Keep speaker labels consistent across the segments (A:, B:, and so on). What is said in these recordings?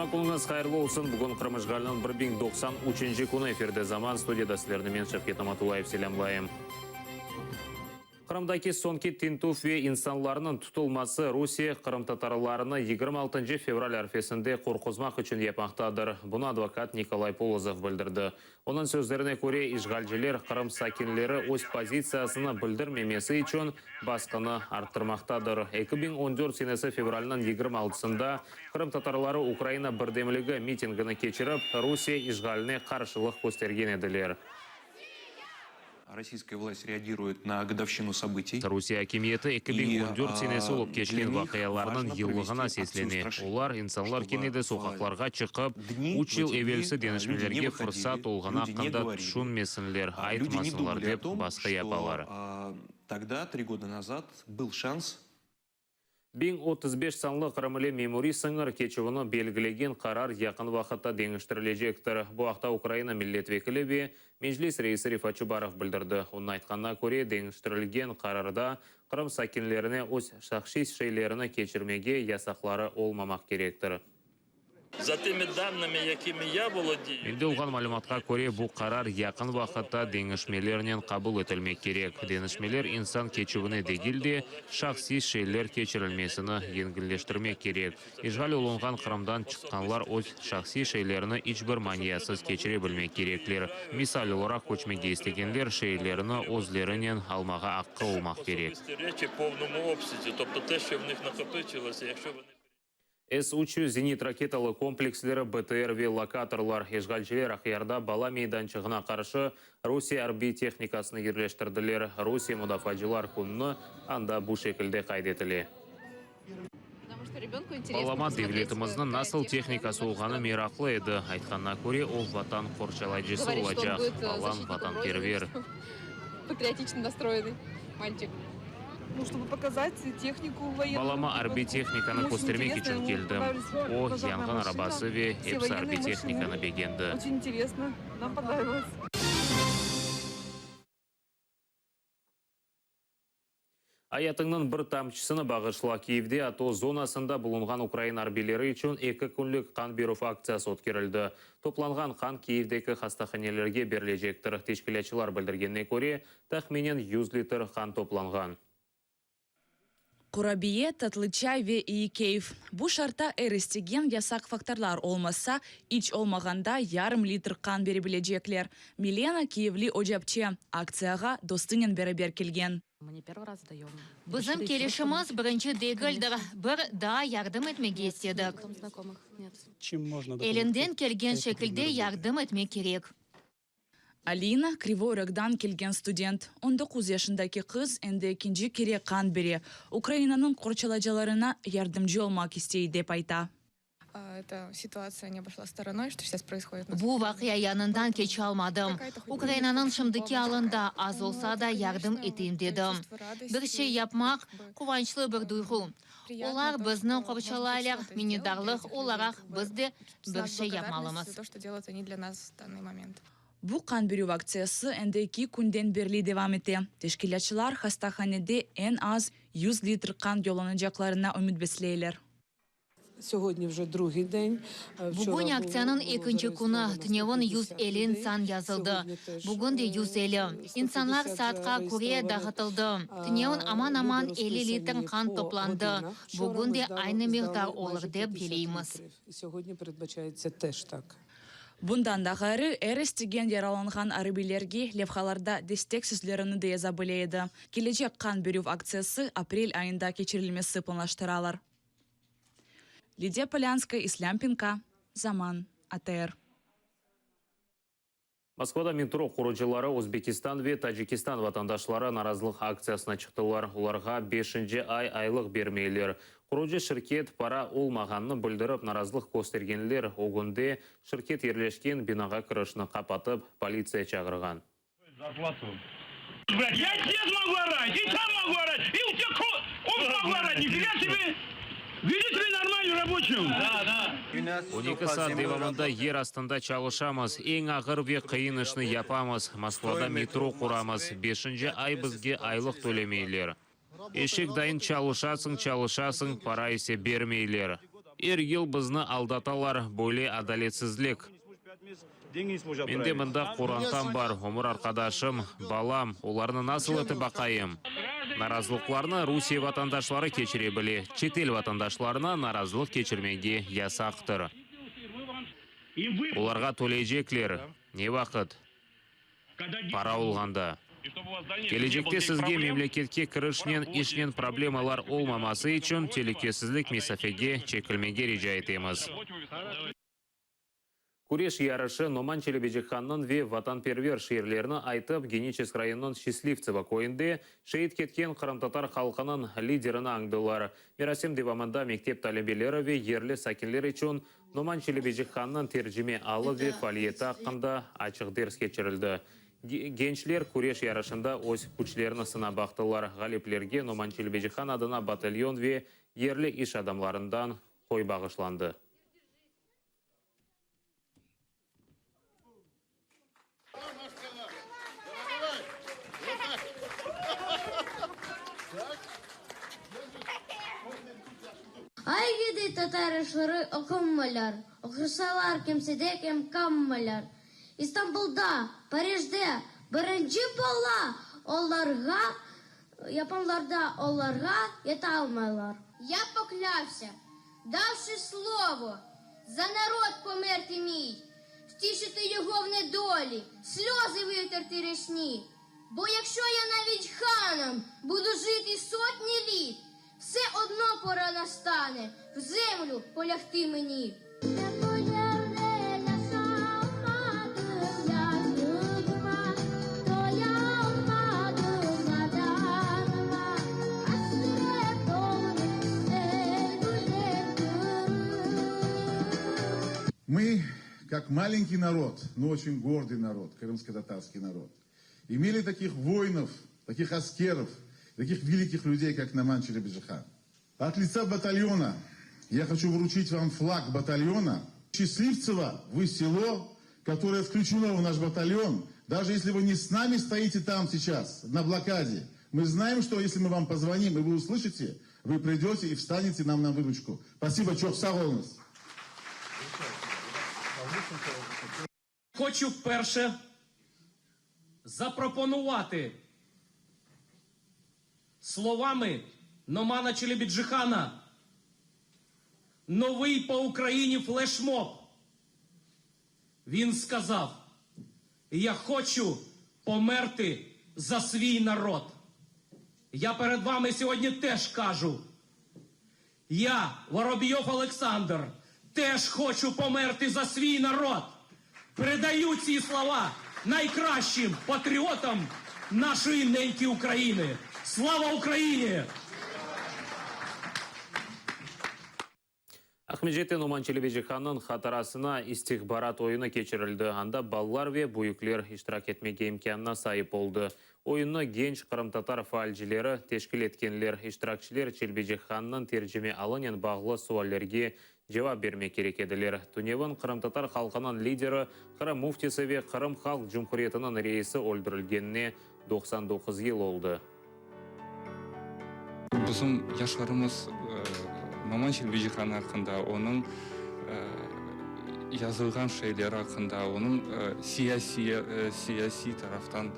A: Туған күніңіз қайырлы olsun. Бүгін Қырмыжғалының 1093 күні эфирде заман студияда сілерді мен Шевкет Аматуллаев селямлайым. Қырымдаки сонки тинтуф ве инсанларының тұтылмасы Русия Қырым татарларыны 26 февраль арфесінде қорқызмақ үшін епмақтадыр. Бұны адвокат Николай Полозов білдірді. Оның сөздеріне көре işgalciler Қырым сакинлері өз позициясыны білдірмемесі үшін басқаны арттырмақтадыр. 2014 сенесі февральның 26-сында Қырым татарлары Украина бірдемілігі митингіні кечіріп, Русия işgaline қаршылық көстерген еділер.
B: Российская власть реагирует на годовщину событий.
A: Русия хакимияты 2014 сенесі олып кешкен вақияларының еллығына сеслене. Олар инсанлар кенеді соқақларға чықып, 3 ел евелсі денішмелерге фұрсат олғана қында түшінмесінлер, айтмасынлар деп басқа япалар.
B: Тогда, 3 года назад, был шанс.
A: 1035 санлы Қырымылы мемори сыңыр кечівіні белгілеген қарар яқын вақытта деңіштірілежектір. Бұл ақта Украина миллет векілі бе Менжлис рейсі Рифат Чубаров білдірді. Оның айтқанына көре деңіштірілген қарарда Қырым сакинлеріне өз шақшис шейлеріні кечірмеге ясақлары олмамақ керектір.
C: За теми данными, якими я володію.
A: Менде олған малюматқа көре бұл қарар яқын вақытта деңішмелерінен қабыл етілмек керек. Денішмелер инсан кечівіне дегілде шақсис шейлер кечірілмесіні енгілештірмек керек. Ижғал олынған Қырымдан шыққанлар өз шақсис шейлеріні ешбір маниясыз кечіре білмек кереклер. Мисал оларақ көчмеге істегенлер шейлеріні өзлерінен алмаға аққы олмақ керек.
C: Речі повному обсязі, тобто те, що в них накопичилося, якщо вони...
A: С-3 зенит-ракеталы комплекслері БТР ве локаторлар ешғалжелер ақиярда бала мейданчығына қаршы Русия арби техникасыны ерлештірділер. Русия мұдафаджылар күнні анда бұл шекілде қайдетілі. Балама девлетіміздің насыл техникасы олғаны мерақлы еді. Айтқанна көре ол ватан қоршалайжысы олачақ. Балам ватан первер.
D: Патриотично настроенный мальчик. Ну, чтобы показать технику военную.
A: Балама арбитехниканы көстермек үшін келдім. О, яңғын арабасы ве епсі арбитехниканы бегенді.
D: Очень интересно, нам понравилось.
A: Аятыңның бір тамшысыны бағышла Киевде ато зонасында бұлынған Украина арбилері үшін 2 күнлік қан беру акциясы өткерілді. Топланған қан Киевдегі хастаханелерге берілежектір. Тешкілячылар білдіргенне көре, тахменен 100 литр қан топланған.
E: Курабие, Татлычай ве Иекеев. Бу шарта эрестеген ясак факторлар олмаса, ич олмағанда ярым литр қан бері білежеклер. Милена Киевли ожапче. Акцияға достынен бері келген.
F: Бізім келішіміз бірінші дегілдір. Бір да ярдым етмеге істедік. Елінден келген шекілде ярдым етмек керек.
E: Алина Криворогдан келген студент. 19 yaşındaki kız энде ikinci kere kan бере. Украинаның қорчалажаларына ярдымжы олмақ істейді деп айта.
D: Эта ситуация не обошла стороной, что сейчас происходит.
F: Бұл вақия янынан кече алмадым. Украинаның шымдыки алында аз олса да ярдым етейм дедім. Бір şey yapmaq қуанчлы бір дұйғу. Олар біздің қорчалайлар, минидарлық оларақ бізде бір şey yapmalımız.
D: То, что делают они для нас в данный момент.
E: Бу қан беру акциясы энде 2 күнден берлі девам ете. Тешкилячылар хастаханеде en az 100 литр қан жоланacaklarına үміт беслейлер.
G: Сьогодні вже другий день.
F: Бүгін акцияның екінші күні түневін 150 сан yazıldı. Бүгін де 150. İnsanlar saatқа көре дағытылды. Түневін аман-аман 50 литр қан топланды. Бүгін де aynı миғдар olur деп білейміз.
G: Сьогодні передбачається теж так.
E: Bundan da gari erestеген yaralanған арбилерге левхаларда дестек сөздеріні де яза білейді. Келечек қан беру акциясы апрель айында кечірілмесі планлаштыралар. Лидия Полянская, Ислам Пинка, Заман, АТР.
A: Москвада метро құрылжылары Өзбекистан ве Таджикистан ватандашлары наразылық акциясына чықтылар. Оларға 5-ші айлық бермейлер. Құрылжы шіркет пара олмағанны білдіріп наразылық көстергенлер оғынде шіркет ерлешкен бинаға кірішіні қапатып полиция чағырған.
H: Я здесь могу орать, и там могу орать, и у тебя он могу орать, нифига себе! Видите ли нормальную рабочую? Да.
A: 12 saat devamında yer астында çalışamыз. Ең ағыр ве қиынышны япамыз. Москвада метро құрамыз. 5-ші ай бізге айлық төлемейлер. Ешек дайын çalışasың, пара есе бермейлер. ел бізні алдаталар, бөле адалетсізлік. Менде мында қорантам бар, ғұмыр арқадашым, балам, оларны насыл өті бақайым. Наразылықларына Русия ватандашлары кечіре біле, четел ватандашларына наразылық кечірмеге ясақтыр. Оларға төлейжеклер, не вақыт? Пара олғанда. Келешекте сізге мемлекетке кірішнен ішнен проблемалар олмамасы үшін телекесізлік месафеге чекілмеге режа етеміз. Куреш ярышы Номан Челебежиханның ве ватанпервер ширлеріні айтып, Геническ районның Счастливцева койынды шейіт кеткен қырымтатар халқының лидеріні аңдылар. Мерасим девамында мектеп талебелері ве ерлі сәкінлер үшін Номан Челебежиханның тержіме алы ве фалиеті ақында ачық дерс кечірілді. Генчлер Куреш ярышында өз күчлеріні сына бақтылар. Ғалеплерге Номан Челебежихан адына батальон ве ерлі иш адамларындан қой бағышланды.
I: Ay gidi tatarışları okunmalar, okursalar kimsede kim kammalar. İstanbul'da, Paris'te birinci bolla onlarga, yapanlarda onlarga yetalmalar.
J: Я поклявся, давши слово, за народ померти мій, втішити його в недолі, сльози витерти рясні. Бо якщо я навіть ханом буду жити сотні літ, все одно пора настане в землю полягти мені.
K: Мы, как маленький народ, но очень гордый народ, крымско-татарский народ, имели таких воинов, таких аскеров, таких великих людей, как Номан Челебежихан. От лица батальона я хочу вручить вам флаг батальона. Счастливцево, вы село, которое включено в наш батальон. Даже если вы не с нами стоите там сейчас, на блокаде, мы знаем, что если мы вам позвоним, и вы услышите, вы придете и встанете нам на выручку. Спасибо, чок сагонус.
L: Хочу вперше запропонувати словами Номана Челебеджихана новий по Україні флешмоб. Він сказав: я хочу померти за свій народ. Я перед вами сьогодні теж кажу: я, Воробйов Олександр, теж хочу померти за свій народ. Передаю ці слова найкращим патріотам нашої неньки України. Слава Україні!
A: Ахмеджеті Номан Челебежиханның хатарасына истихбарат ойыны кечірілді. Анда баллар ве бұйыклер иштирак етмеге имканына сайып болды. Ойыны генч қырымтатар фаалжилері, тешкіл еткенлер, иштиракчилер Челебежиханның тержеме алынен бағлы суаллерге жауап бермек керек еділер. Түневін қырымтатар халқының лидері Қырым муфтисі ве Қырым халық жұмхуриетінің рейсі өлдірілгеніне 99 ел oldu.
M: Bizim yaşlarımız Номан Челебежихан hakkında, onun yazılgan şeyler hakkında, onun siyasi taraftan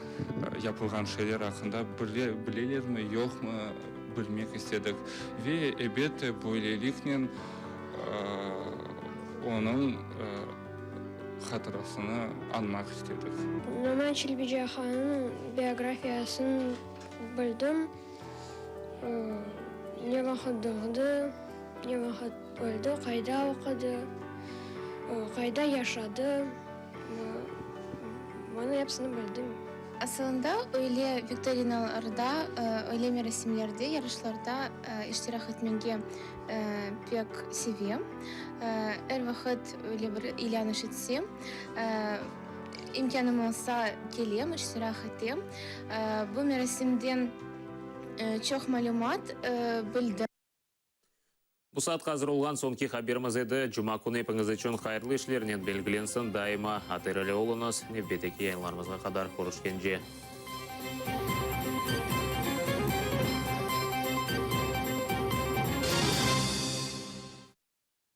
M: yapılgan şeyler hakkında bileler mi yok mu bilmek istedik. Ve elbette böylelikle onun hatırasını anmak istedik.
N: Номан Челебежиханның биографиясын bildim. Ne vakit doğdu, ne vakit öldü, kayda okudu, kayda yaşadı. Bana hepsini bildim.
J: Aslında öyle viktorinalarda, öyle merasimlerde, yarışlarda iştirak etmeyi pek seviyorum. Her vakit öyle bir ilan etsem, imkanım olsa geleyim, iştirak edeyim. Bu merasimden çok malumat bildim.
A: Bu saat қазір olған соңки хаберіміз еді. Жұма күні епіңіз үшін қайырлы ішлерінен белгіленсін. Дайыма атырылы олыңыз. Небетеке айларымызға қадар көрішкенже.